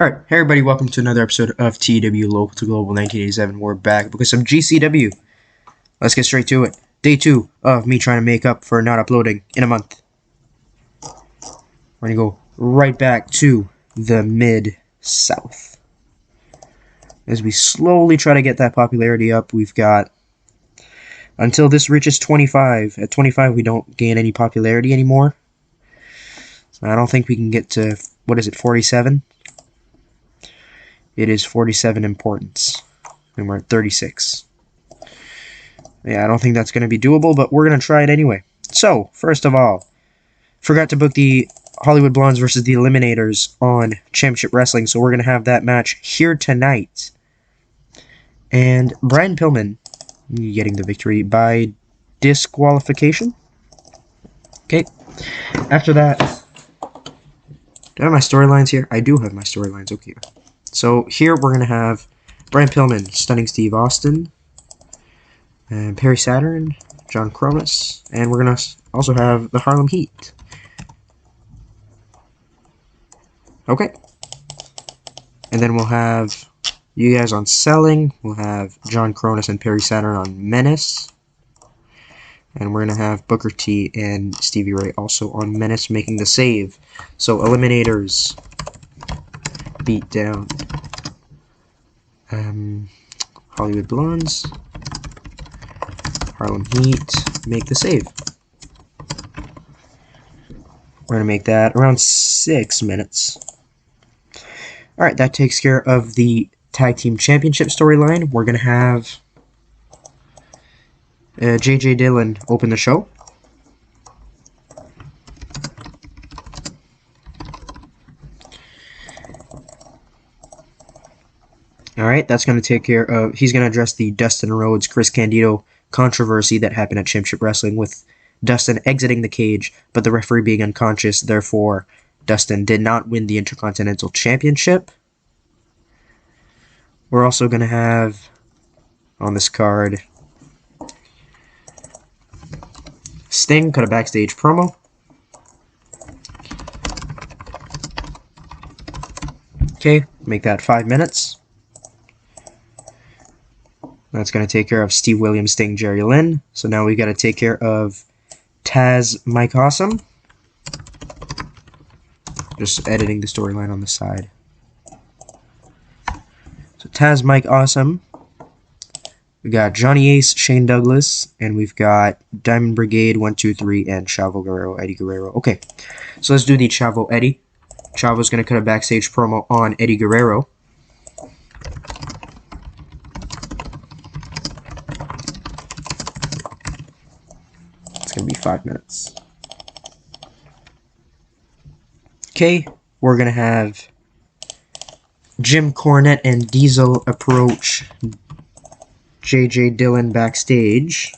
Alright, hey everybody, welcome to another episode of TEW Local to Global 1987. We're back because of GCW. Let's get straight to it. Day 2 of me trying to make up for not uploading in a month. We're going to go right back to the Mid-South. As we slowly try to get that popularity up, we've got until this reaches 25. At 25, we don't gain any popularity anymore. So I don't think we can get to, 47? It is 47 importance, and we're at 36. Yeah, I don't think that's going to be doable, but we're going to try it anyway. So, first of all, forgot to book the Hollywood Blondes versus the Eliminators on Championship Wrestling, so we're going to have that match here tonight. And Brian Pillman getting the victory by disqualification. Okay, after that, do I have my storylines here? I do have my storylines, okay. So here we're going to have Brian Pillman stunning Steve Austin, and Perry Saturn, John Cronus, and we're going to also have the Harlem Heat. Okay. And then we'll have you guys on Selling. We'll have John Cronus and Perry Saturn on Menace. And we're going to have Booker T and Stevie Ray also on Menace making the save. So Eliminators beat down Hollywood Blondes, Harlem Heat make the save. We're going to make that around 6 minutes. Alright, that takes care of the Tag Team Championship storyline. We're going to have J.J. Dillon open the show. Alright, that's going to take care of... He's going to address the Dustin Rhodes, Chris Candido controversy that happened at Championship Wrestling with Dustin exiting the cage, but the referee being unconscious. Therefore, Dustin did not win the Intercontinental Championship. We're also going to have on this card Sting cut a backstage promo. Okay, make that 5 minutes. That's going to take care of Steve Williams, Sting, Jerry Lynn. So now we got to take care of Taz, Mike Awesome. Just editing the storyline on the side. So Taz, Mike Awesome. We got Johnny Ace, Shane Douglas, and we've got Diamond Brigade, 1, 2, 3, and Chavo Guerrero, Eddie Guerrero. Okay, so let's do the Chavo Eddie. Chavo's going to cut a backstage promo on Eddie Guerrero. Gonna be 5 minutes. Okay, we're gonna have Jim Cornette and Diesel approach J.J. Dillon backstage.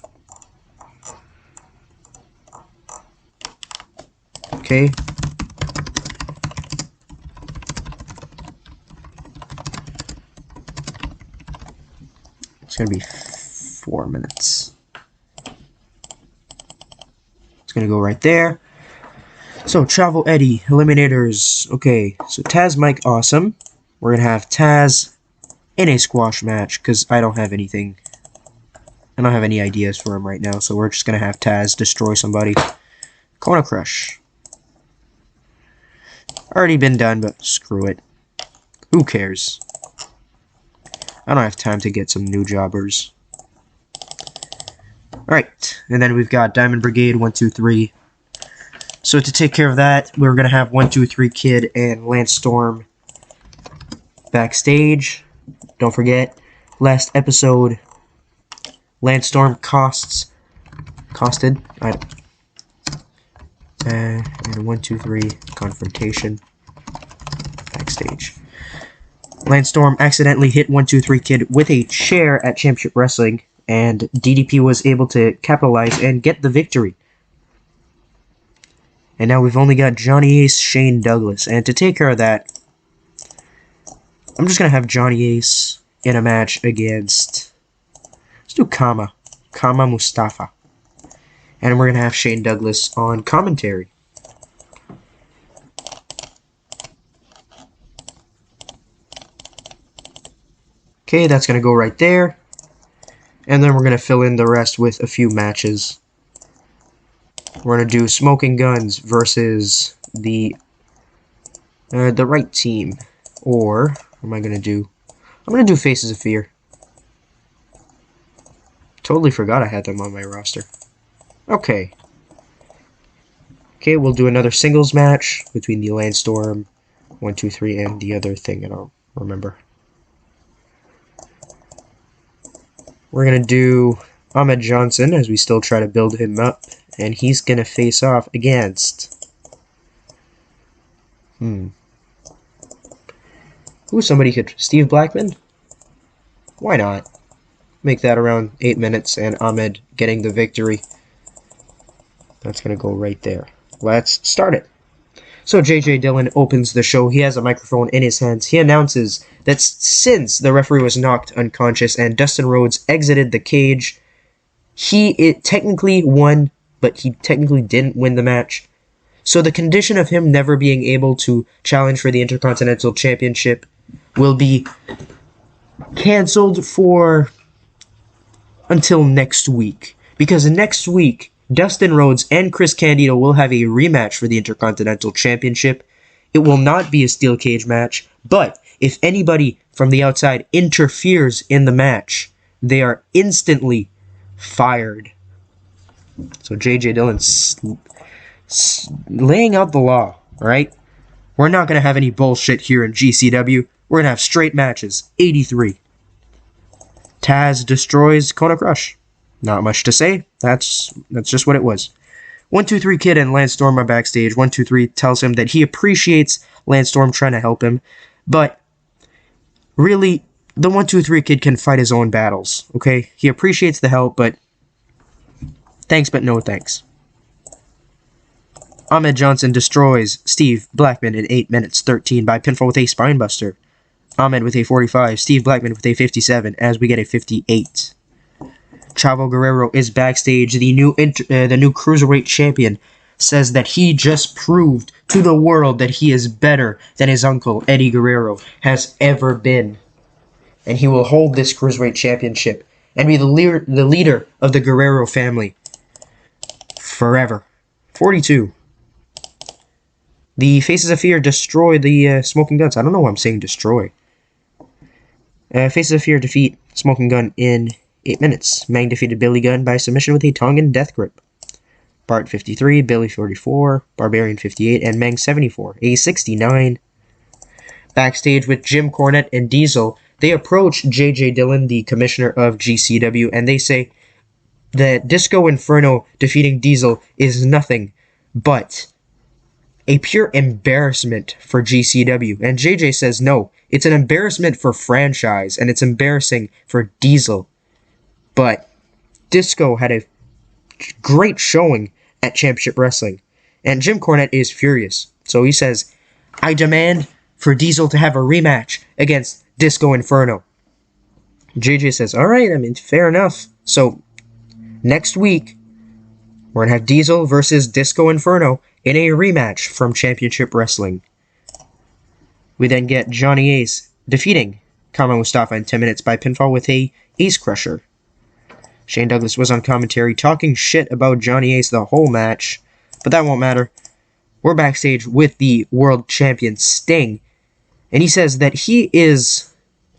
Okay. It's gonna be 4 minutes. Gonna go right there. So Chavo Eddie Eliminators. Okay, so Taz, Mike Awesome. We're gonna have Taz in a squash match because I don't have anything. I don't have any ideas for him right now, so we're just gonna have Taz destroy somebody. Kona Crush. Already been done, but screw it. Who cares? I don't have time to get some new jobbers. Alright, and then we've got Diamond Brigade, 1, 2, 3. So to take care of that, we're going to have 1, 2, 3 Kid and Lance Storm backstage. Don't forget, last episode, Lance Storm costed item. And 1, 2, 3 confrontation backstage. Lance Storm accidentally hit 1, 2, 3 Kid with a chair at Championship Wrestling, and DDP was able to capitalize and get the victory. And now we've only got Johnny Ace, Shane Douglas. And to take care of that, I'm just going to have Johnny Ace in a match against... Let's do Kama Mustafa. And we're going to have Shane Douglas on commentary. Okay, that's going to go right there. And then we're going to fill in the rest with a few matches. We're going to do Smoking Guns versus the right team. Or, what am I going to do? I'm going to do Faces of Fear. Totally forgot I had them on my roster. Okay. Okay, we'll do another singles match between the Landstorm 123 and the other thing I don't remember. We're going to do Ahmed Johnson as we still try to build him up. And he's going to face off against... Ooh, somebody could... Steve Blackman? Why not? Make that around 8 minutes and Ahmed getting the victory. That's going to go right there. Let's start it. So J.J. Dillon opens the show. He has a microphone in his hands. He announces that since the referee was knocked unconscious and Dustin Rhodes exited the cage, it technically won, but he technically didn't win the match. So the condition of him never being able to challenge for the Intercontinental Championship will be canceled for until next week. Because next week, Dustin Rhodes and Chris Candido will have a rematch for the Intercontinental Championship. It will not be a steel cage match, but if anybody from the outside interferes in the match, they are instantly fired. So J.J. Dillon's laying out the law, right? We're not going to have any bullshit here in GCW. We're going to have straight matches. 83. Taz destroys Kona Crush. Not much to say. That's just what it was. 123 Kid and Lance Storm are backstage. 123 tells him that he appreciates Lance Storm trying to help him, but really, the 123 Kid can fight his own battles, okay? He appreciates the help, but thanks but no thanks. Ahmed Johnson destroys Steve Blackman in 8 minutes 13 by pinfall with a spinebuster. Ahmed with a 45, Steve Blackman with a 57, as we get a 58. Chavo Guerrero is backstage. The new Cruiserweight champion says that he just proved to the world that he is better than his uncle, Eddie Guerrero, has ever been. And he will hold this Cruiserweight championship and be the leader of the Guerrero family forever. 42. The Faces of Fear destroy the Smoking Guns. I don't know why I'm saying destroy. Faces of Fear defeat Smoking Gun in 8 minutes. Mang defeated Billy Gunn by submission with a Tongan death grip. Bart 53, Billy 44, Barbarian 58, and Mang 74. A 69. Backstage with Jim Cornette and Diesel, they approach J.J. Dillon, the commissioner of GCW, and they say that Disco Inferno defeating Diesel is nothing but a pure embarrassment for GCW. And JJ says no, it's an embarrassment for franchise, and it's embarrassing for Diesel. But Disco had a great showing at Championship Wrestling, and Jim Cornette is furious. So he says, I demand for Diesel to have a rematch against Disco Inferno. JJ says, alright, I mean, fair enough. So, next week, we're going to have Diesel versus Disco Inferno in a rematch from Championship Wrestling. We then get Johnny Ace defeating Kama Mustafa in 10 minutes by pinfall with a Ace Crusher. Shane Douglas was on commentary talking shit about Johnny Ace the whole match, but that won't matter. We're backstage with the world champion Sting, and he says that he is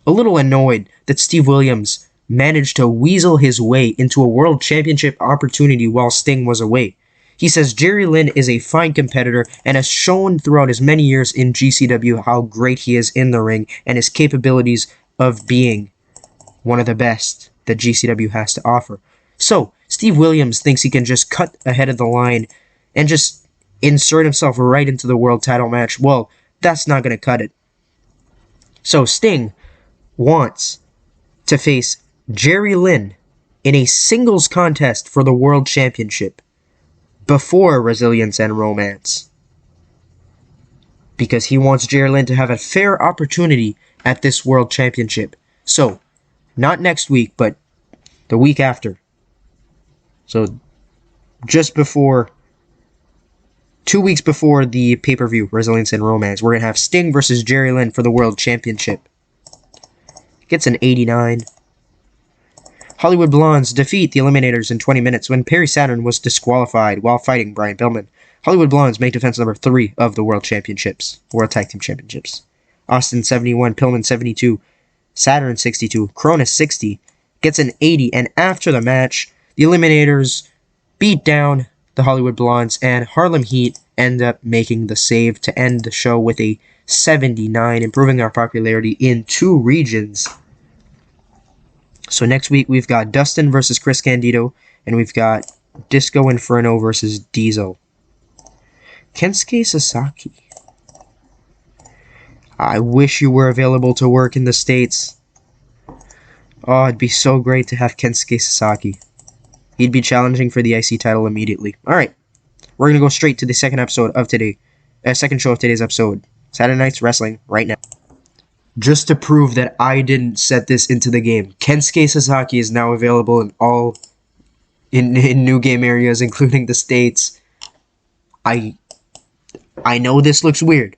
a little annoyed that Steve Williams managed to weasel his way into a world championship opportunity while Sting was away. He says Jerry Lynn is a fine competitor and has shown throughout his many years in GCW how great he is in the ring and his capabilities of being one of the best that GCW has to offer. So, Steve Williams thinks he can just cut ahead of the line and just insert himself right into the world title match. Well, that's not going to cut it. So, Sting wants to face Jerry Lynn in a singles contest for the world championship before Resilience and Romance, because he wants Jerry Lynn to have a fair opportunity at this world championship. So, not next week, but the week after. So, just before, 2 weeks before the pay-per-view, Resilience and Romance, we're going to have Sting versus Jerry Lynn for the world championship. gets an 89. Hollywood Blondes defeat the Eliminators in 20 minutes when Perry Saturn was disqualified while fighting Brian Pillman. Hollywood Blondes make defense number 3 of the World Tag Team Championships. Austin 71, Pillman 72, Saturn 62, Cronus 60, gets an 80, and after the match, the Eliminators beat down the Hollywood Blondes, and Harlem Heat end up making the save to end the show with a 79, improving our popularity in 2 regions. So next week, we've got Dustin versus Chris Candido, and we've got Disco Inferno versus Diesel. Kensuke Sasaki. I wish you were available to work in the States. Oh, it'd be so great to have Kensuke Sasaki. He'd be challenging for the IC title immediately. Alright, we're going to go straight to the second show of today's episode. Saturday Night's Wrestling, right now. Just to prove that I didn't set this into the game, Kensuke Sasaki is now available in all in new game areas, including the States. I know this looks weird,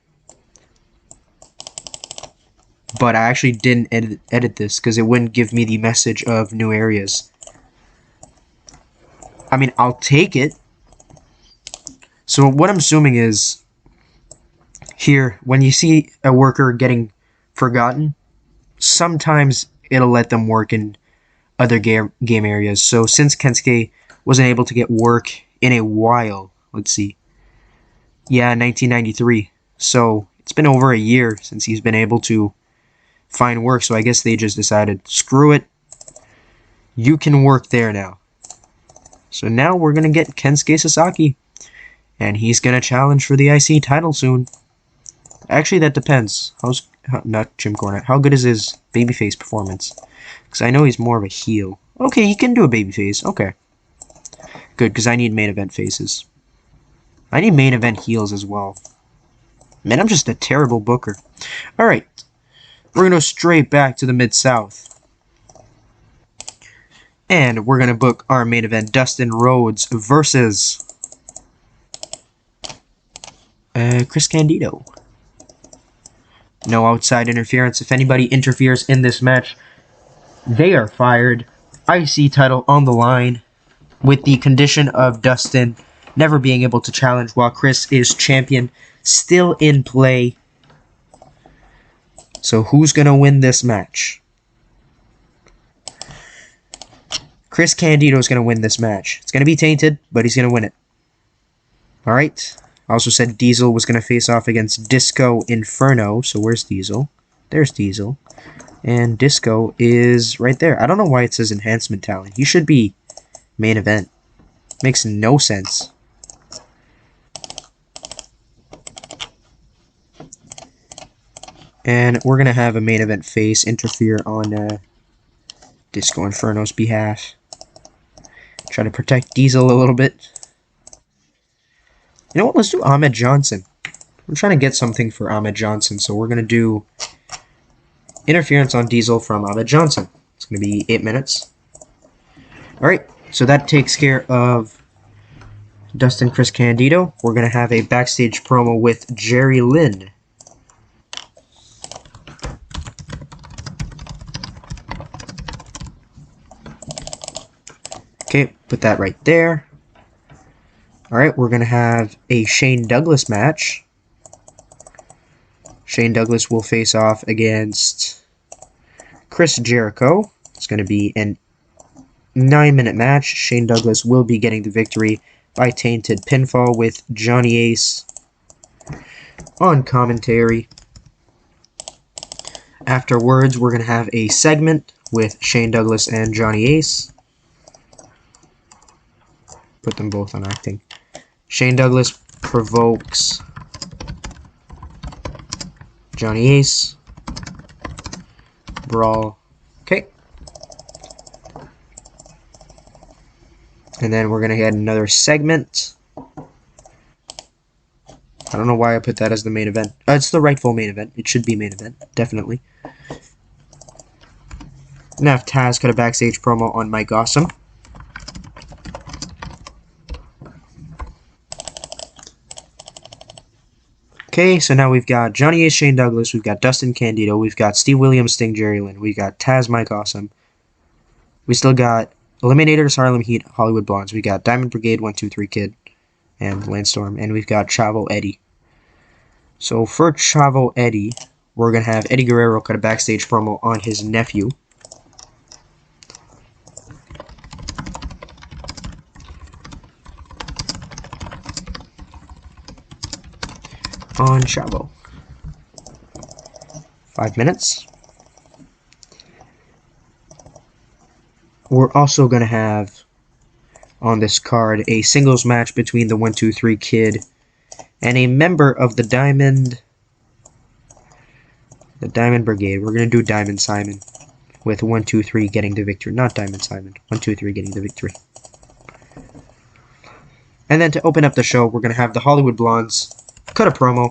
but I actually didn't edit this because it wouldn't give me the message of new areas. I mean, I'll take it. So what I'm assuming is, here, when you see a worker getting forgotten, sometimes it'll let them work in other game areas. So since Kensuke wasn't able to get work in a while, let's see. Yeah, 1993. So it's been over a year since he's been able to find work. So I guess they just decided, screw it. You can work there now. So now we're going to get Kensuke Sasaki. And he's going to challenge for the IC title soon. Actually, that depends. Not Jim Cornette. How good is his babyface performance? Because I know he's more of a heel. Okay, he can do a babyface. Okay. Good, because I need main event faces. I need main event heels as well. Man, I'm just a terrible booker. Alright. We're going to go straight back to the Mid-South. And we're going to book our main event, Dustin Rhodes versus Chris Candido. No outside interference. If anybody interferes in this match, they are fired. IC title on the line with the condition of Dustin never being able to challenge while Chris is champion still in play. So who's going to win this match? Chris Candido is going to win this match. It's going to be tainted, but he's going to win it. Alright. I also said Diesel was going to face off against Disco Inferno. So where's Diesel? There's Diesel. And Disco is right there. I don't know why it says enhancement talent. He should be main event. Makes no sense. And we're going to have a main event face interfere on Disco Inferno's behalf. Try to protect Diesel a little bit. You know what? Let's do Ahmed Johnson. I'm trying to get something for Ahmed Johnson, so we're going to do interference on Diesel from Ahmed Johnson. It's going to be 8 minutes. Alright, so that takes care of Dustin Chris Candido. We're going to have a backstage promo with Jerry Lynn. Okay, put that right there. Alright, we're going to have a Shane Douglas match. Shane Douglas will face off against Chris Jericho. It's going to be a 9-minute match. Shane Douglas will be getting the victory by tainted pinfall with Johnny Ace on commentary. Afterwards, we're going to have a segment with Shane Douglas and Johnny Ace. Put them both on acting. Shane Douglas provokes Johnny Ace. Brawl. Okay. And then we're going to add another segment. I don't know why I put that as the main event. It's the rightful main event. It should be main event. Definitely. And have Taz cut a backstage promo on Mike Awesome. Okay, Okay, so now we've got Johnny Ace, Shane Douglas, we've got Dustin Candido, we've got Steve Williams, Sting, Jerry Lynn, we've got Taz, Mike Awesome. We still got Eliminators, Harlem Heat, Hollywood Blondes. We got Diamond Brigade, 123 Kid, and Landstorm, and we've got Chavo Eddie. So for Chavo Eddie, we're going to have Eddie Guerrero cut a backstage promo on his nephew. On Chavo. 5 minutes. We're also going to have on this card a singles match between the 123 Kid and a member of the Diamond Brigade. We're going to do Diamond Simon with 123 getting the victory. Not Diamond Simon. 123 getting the victory. And then to open up the show, we're going to have the Hollywood Blondes cut a promo.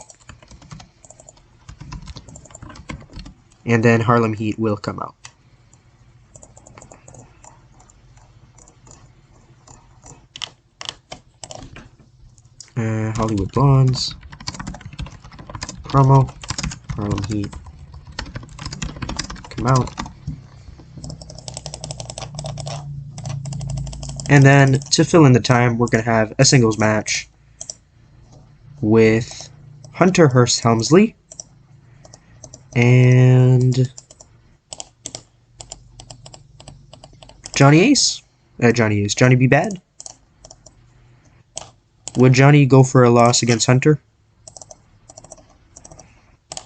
And then Harlem Heat will come out. Hollywood Blondes promo. Harlem Heat come out. And then to fill in the time, we're going to have a singles match with Hunter Hearst Helmsley and Johnny Ace. Johnny B. Bad. Would Johnny go for a loss against Hunter?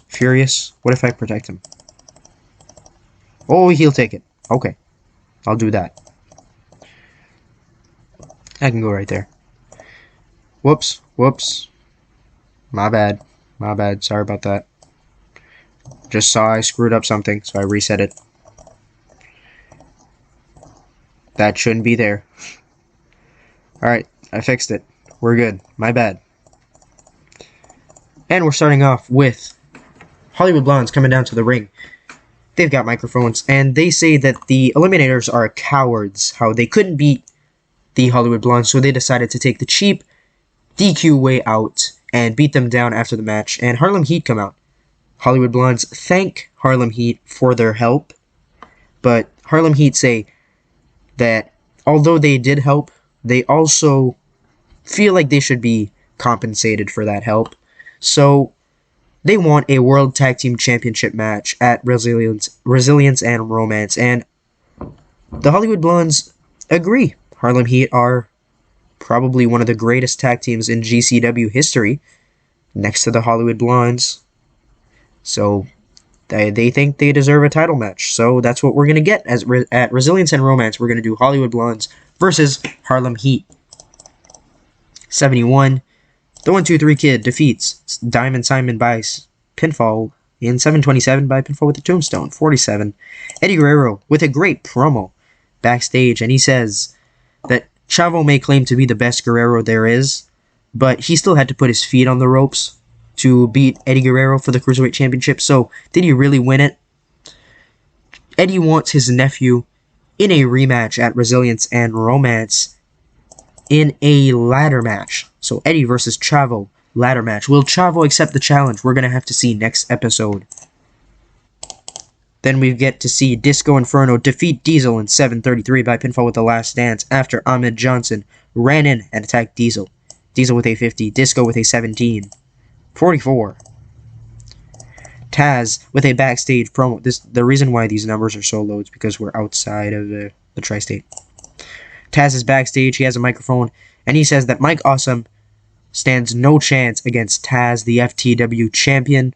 Furious. What if I protect him? Oh, he'll take it. Okay. I'll do that. I can go right there. Whoops. My bad. Sorry about that. Just saw I screwed up something, so I reset it. That shouldn't be there. Alright, I fixed it. We're good. My bad. And we're starting off with Hollywood Blondes coming down to the ring. They've got microphones, and they say that the Eliminators are cowards. How they couldn't beat the Hollywood Blondes, so they decided to take the cheap DQ way out and beat them down after the match. And Harlem Heat come out. Hollywood Blondes thank Harlem Heat for their help, but Harlem Heat say that although they did help, they also feel like they should be compensated for that help. So they want a World Tag Team Championship match at Resilience and Romance, and the Hollywood Blondes agree. Harlem Heat are probably one of the greatest tag teams in GCW history, next to the Hollywood Blondes. So they think they deserve a title match. So that's what we're going to get at Resilience and Romance. We're going to do Hollywood Blondes versus Harlem Heat. 71. The 123 Kid defeats Diamond Simon by pinfall in 727 by pinfall with a tombstone. 47. Eddie Guerrero with a great promo backstage, and he says that Chavo may claim to be the best Guerrero there is, but he still had to put his feet on the ropes to beat Eddie Guerrero for the Cruiserweight Championship. So did he really win it? Eddie wants his nephew in a rematch at Resilience and Romance in a ladder match. So Eddie versus Chavo, ladder match. Will Chavo accept the challenge? We're going to have to see next episode. Then we get to see Disco Inferno defeat Diesel in 7:33 by pinfall with the last dance after Ahmed Johnson ran in and attacked Diesel. Diesel with a 50, Disco with a 17. 44. Taz with a backstage promo. The reason why these numbers are so low is because we're outside of the tri-state. Taz is backstage. He has a microphone, and he says that Mike Awesome stands no chance against Taz, the FTW champion.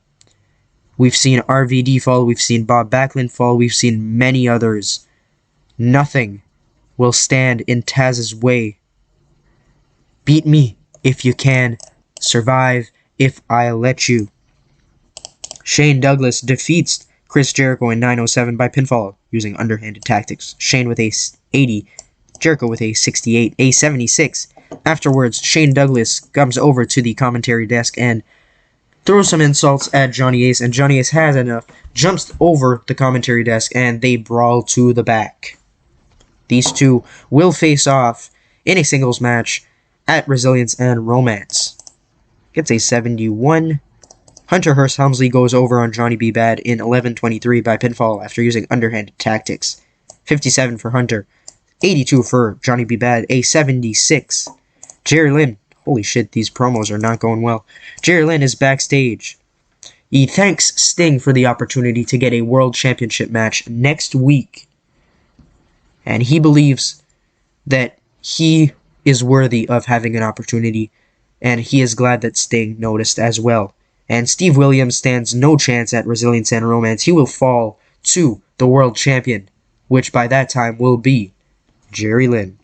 We've seen RVD fall. We've seen Bob Backlund fall. We've seen many others. Nothing will stand in Taz's way. Beat me if you can. Survive if I let you. Shane Douglas defeats Chris Jericho in 907 by pinfall using underhanded tactics. Shane with a 80, Jericho with a 68, a 76. Afterwards, Shane Douglas comes over to the commentary desk and throws some insults at Johnny Ace, and Johnny Ace has enough, jumps over the commentary desk, and they brawl to the back. These two will face off in a singles match at Resilience and Romance. Gets a 71. Hunter Hearst Helmsley goes over on Johnny B. Bad in 11:23 by pinfall after using underhanded tactics. 57 for Hunter. 82 for Johnny B. Bad. A 76. Jerry Lynn. Holy shit, these promos are not going well. Jerry Lynn is backstage. He thanks Sting for the opportunity to get a World Championship match next week. And he believes that he is worthy of having an opportunity, and he is glad that Sting noticed as well. And Steve Williams stands no chance at Resilience and Romance. He will fall to the World Champion, which by that time will be Jerry Lynn.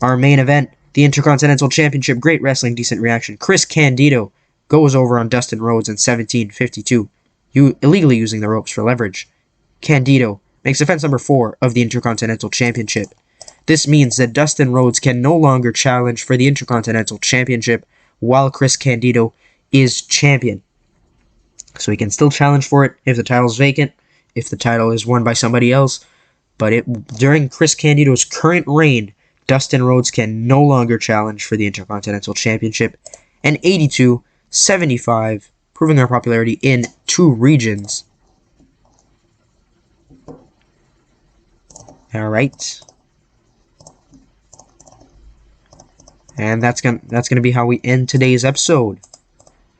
Our main event, the Intercontinental Championship, Great Wrestling, Decent Reaction. Chris Candido goes over on Dustin Rhodes in 17:52, illegally using the ropes for leverage. Candido makes defense number 4 of the Intercontinental Championship. This means that Dustin Rhodes can no longer challenge for the Intercontinental Championship while Chris Candido is champion. So he can still challenge for it if the title is vacant, if the title is won by somebody else, but during Chris Candido's current reign, Dustin Rhodes can no longer challenge for the Intercontinental Championship. And 82-75, proving their popularity in 2 regions. Alright. And that's gonna be how we end today's episode.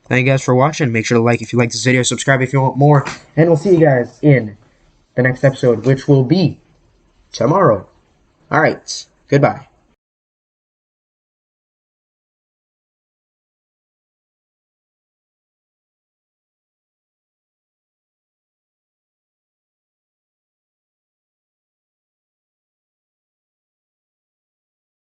Thank you guys for watching. Make sure to like if you like this video, subscribe if you want more, and we'll see you guys in the next episode, which will be tomorrow. Alright, goodbye.